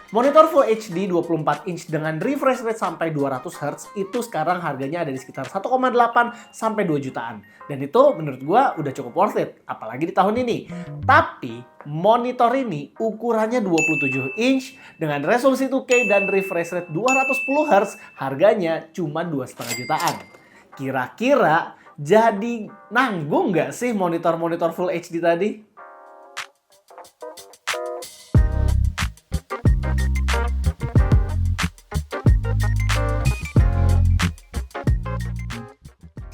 Monitor Full HD 24 inch dengan refresh rate sampai 200 Hz itu sekarang harganya ada di sekitar 1,8 sampai 2 jutaan. Dan itu menurut gua udah cukup worth it, apalagi di tahun ini. Tapi monitor ini ukurannya 27 inch dengan resolusi 2K dan refresh rate 210 Hz, harganya cuma 2,5 jutaan. Kira-kira jadi nanggung nggak sih monitor-monitor Full HD tadi?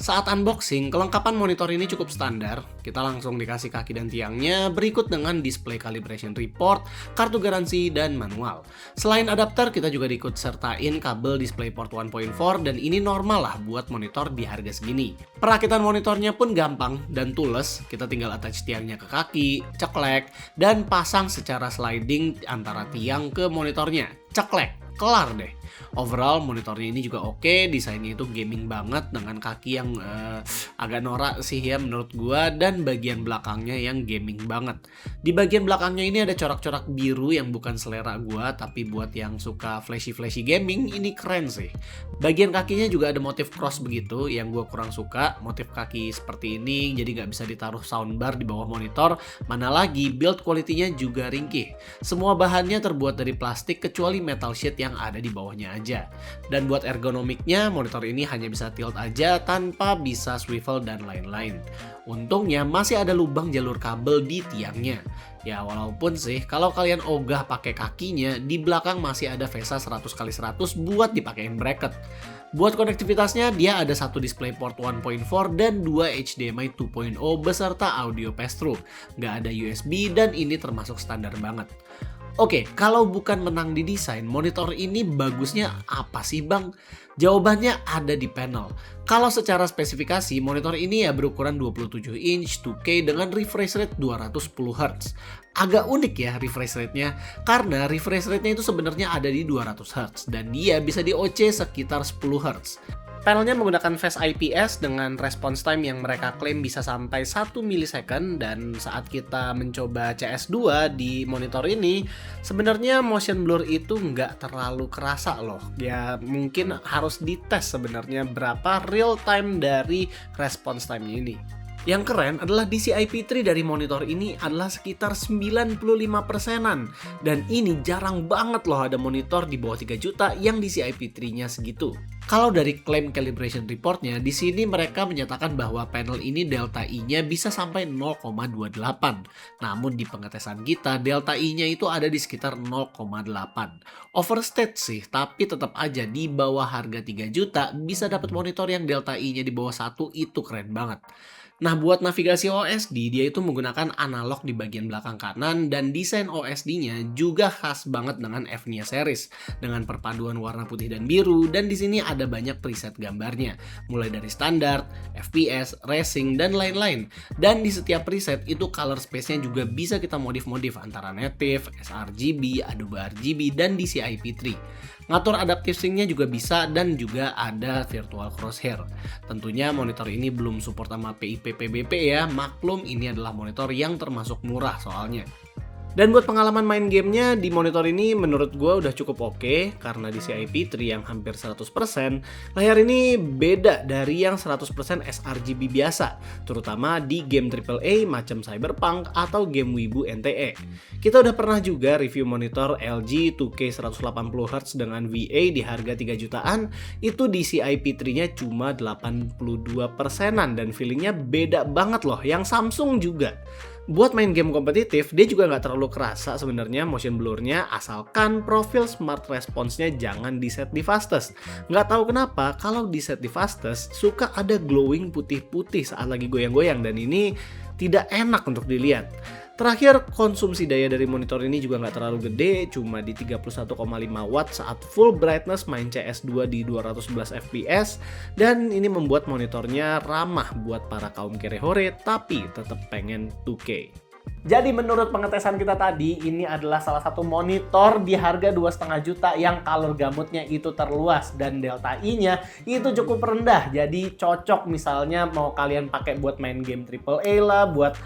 Saat unboxing, kelengkapan monitor ini cukup standar. Kita langsung dikasih kaki dan tiangnya, berikut dengan display calibration report, kartu garansi, dan manual. Selain adapter, kita juga diikut sertain kabel DisplayPort 1.4 dan ini normal lah buat monitor di harga segini. Perakitan monitornya pun gampang dan tools. Kita tinggal attach tiangnya ke kaki, ceklek, dan pasang secara sliding antara tiang ke monitornya. Ceklek. Kelar deh. Overall monitornya ini juga oke, desainnya itu gaming banget dengan kaki yang agak norak sih ya menurut gua, dan bagian belakangnya yang gaming banget. Di bagian belakangnya ini ada corak-corak biru yang bukan selera gua, tapi buat yang suka flashy gaming ini keren sih. Bagian kakinya juga ada motif cross begitu yang gua kurang suka. Motif kaki seperti ini jadi nggak bisa ditaruh soundbar di bawah monitor, mana lagi build quality-nya juga ringkih. Semua bahannya terbuat dari plastik kecuali metal sheet yang ada di bawahnya aja. Dan buat ergonomiknya, monitor ini hanya bisa tilt aja tanpa bisa swivel dan lain-lain. Untungnya masih ada lubang jalur kabel di tiangnya. Ya walaupun sih kalau kalian ogah pakai kakinya, di belakang masih ada VESA 100x100 buat dipakein bracket. Buat konektivitasnya dia ada satu DisplayPort 1.4 dan 2 HDMI 2.0 beserta audio pass-through. Nggak ada USB dan ini termasuk standar banget. Oke, kalau bukan menang di desain, monitor ini bagusnya apa sih bang? Jawabannya ada di panel. Kalau secara spesifikasi, monitor ini ya berukuran 27 inch 2K dengan refresh rate 210 Hz. Agak unik ya refresh rate-nya, karena refresh rate-nya itu sebenarnya ada di 200 Hz dan dia bisa di OC sekitar 10 Hz. Panelnya menggunakan Face IPS dengan response time yang mereka klaim bisa sampai 1 millisecond, dan saat kita mencoba CS2 di monitor ini sebenarnya motion blur itu nggak terlalu kerasa loh. Ya mungkin harus dites sebenarnya berapa real time dari response time-nya ini. Yang keren adalah DCI-P3 dari monitor ini adalah sekitar 95%-an. Dan ini jarang banget loh ada monitor di bawah 3 juta yang DCI-P3-nya segitu. Kalau dari klaim calibration reportnya, di sini mereka menyatakan bahwa panel ini delta I-nya bisa sampai 0,28. Namun di pengetesan kita, delta I-nya itu ada di sekitar 0,8. Overstate sih, tapi tetap aja di bawah harga 3 juta bisa dapat monitor yang delta I-nya di bawah 1, itu keren banget. Nah, buat navigasi OSD, dia itu menggunakan analog di bagian belakang kanan dan desain OSD-nya juga khas banget dengan Evnia series dengan perpaduan warna putih dan biru, dan di sini ada banyak preset gambarnya, mulai dari standar, FPS, racing, dan lain-lain. Dan di setiap preset itu color space-nya juga bisa kita modif-modif antara native, sRGB, Adobe RGB, dan DCI-P3. Ngatur adaptive sync-nya juga bisa dan juga ada virtual crosshair. Tentunya monitor ini belum support sama PIP PBP ya, maklum ini adalah monitor yang termasuk murah soalnya. Dan buat pengalaman main gamenya di monitor ini menurut gue udah cukup oke, karena DCI P3 yang hampir 100%, layar ini beda dari yang 100% sRGB biasa, terutama di game AAA macam Cyberpunk atau game Wibu NTE. Kita udah pernah juga review monitor LG 2K 180Hz dengan VA di harga 3 jutaan, itu DCI P3-nya cuma 82%-an dan feelingnya beda banget loh, yang Samsung juga. Buat main game kompetitif, dia juga nggak terlalu kerasa sebenarnya motion blur-nya, asalkan profil smart response-nya jangan di set di fastest. Nggak tahu kenapa, kalau di set di fastest, suka ada glowing putih-putih saat lagi goyang-goyang, dan ini tidak enak untuk dilihat. Terakhir, konsumsi daya dari monitor ini juga nggak terlalu gede, cuma di 31,5 watt saat full brightness main CS2 di 211 fps, dan ini membuat monitornya ramah buat para kaum kerehore tapi tetap pengen 2K. Jadi menurut pengetesan kita tadi, ini adalah salah satu monitor di harga 2,5 juta yang color gamutnya itu terluas dan delta I-nya itu cukup rendah. Jadi cocok misalnya mau kalian pakai buat main game AAA lah, buat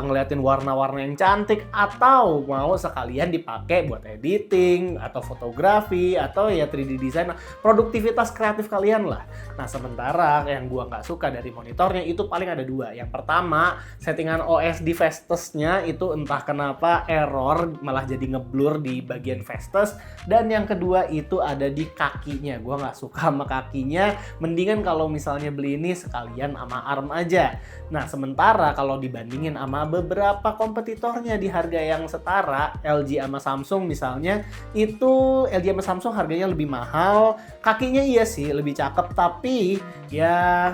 ngeliatin warna-warna yang cantik, atau mau sekalian dipakai buat editing atau fotografi atau ya 3D design, produktivitas kreatif kalian lah. Nah, sementara yang gua nggak suka dari monitornya itu paling ada dua. Yang pertama, settingan OS di Vestus-nya itu entah kenapa error, malah jadi ngeblur di bagian Vestus. Dan yang kedua itu ada di kakinya. Gua nggak suka sama kakinya. Mendingan kalau misalnya beli ini sekalian sama ARM aja. Nah, sementara kalau dibandingin sama beberapa kompetitornya di harga yang setara, LG sama Samsung misalnya, itu LG sama Samsung harganya lebih mahal. Kakinya iya sih lebih cakep, tapi ya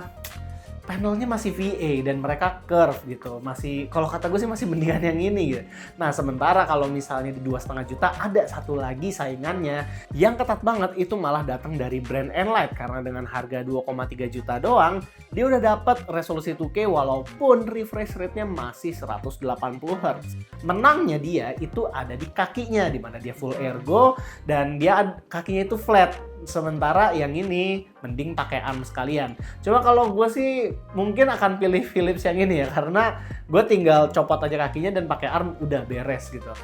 panelnya masih VA dan mereka curve gitu. Masih, kalau kata gue sih masih mendingan yang ini gitu. Nah, sementara kalau misalnya di 2,5 juta ada satu lagi saingannya yang ketat banget, itu malah datang dari brand Enlight, karena dengan harga 2,3 juta doang dia udah dapat resolusi 2K walaupun refresh rate-nya masih 180 Hz. Menangnya dia itu ada di kakinya, di mana dia full ergo dan dia kakinya itu flat. Sementara yang ini mending pakai ARM sekalian. Cuma kalau gue sih mungkin akan pilih Philips yang ini ya, karena gue tinggal copot aja kakinya dan pakai ARM udah beres gitu.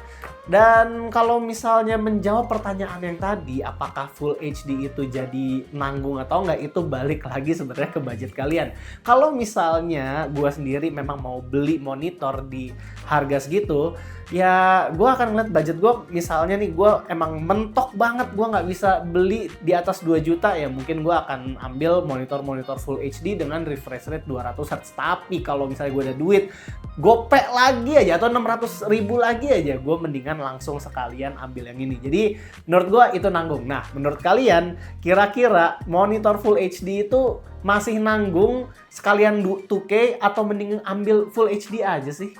Dan kalau misalnya menjawab pertanyaan yang tadi, apakah Full HD itu jadi nanggung atau enggak, itu balik lagi sebenarnya ke budget kalian. Kalau misalnya gue sendiri memang mau beli monitor di harga segitu, ya gue akan ngeliat budget gue. Misalnya nih gue emang mentok banget, gue nggak bisa beli di atas 2 juta, ya mungkin gue akan ambil monitor Full HD dengan refresh rate 200 Hz. Tapi kalau misalnya gue ada duit gopek lagi aja atau 600 ribu lagi aja, gue mendingan langsung sekalian ambil yang ini. Jadi menurut gue itu nanggung. Nah, menurut kalian kira-kira monitor Full HD itu masih nanggung sekalian 2K atau mending ambil Full HD aja sih?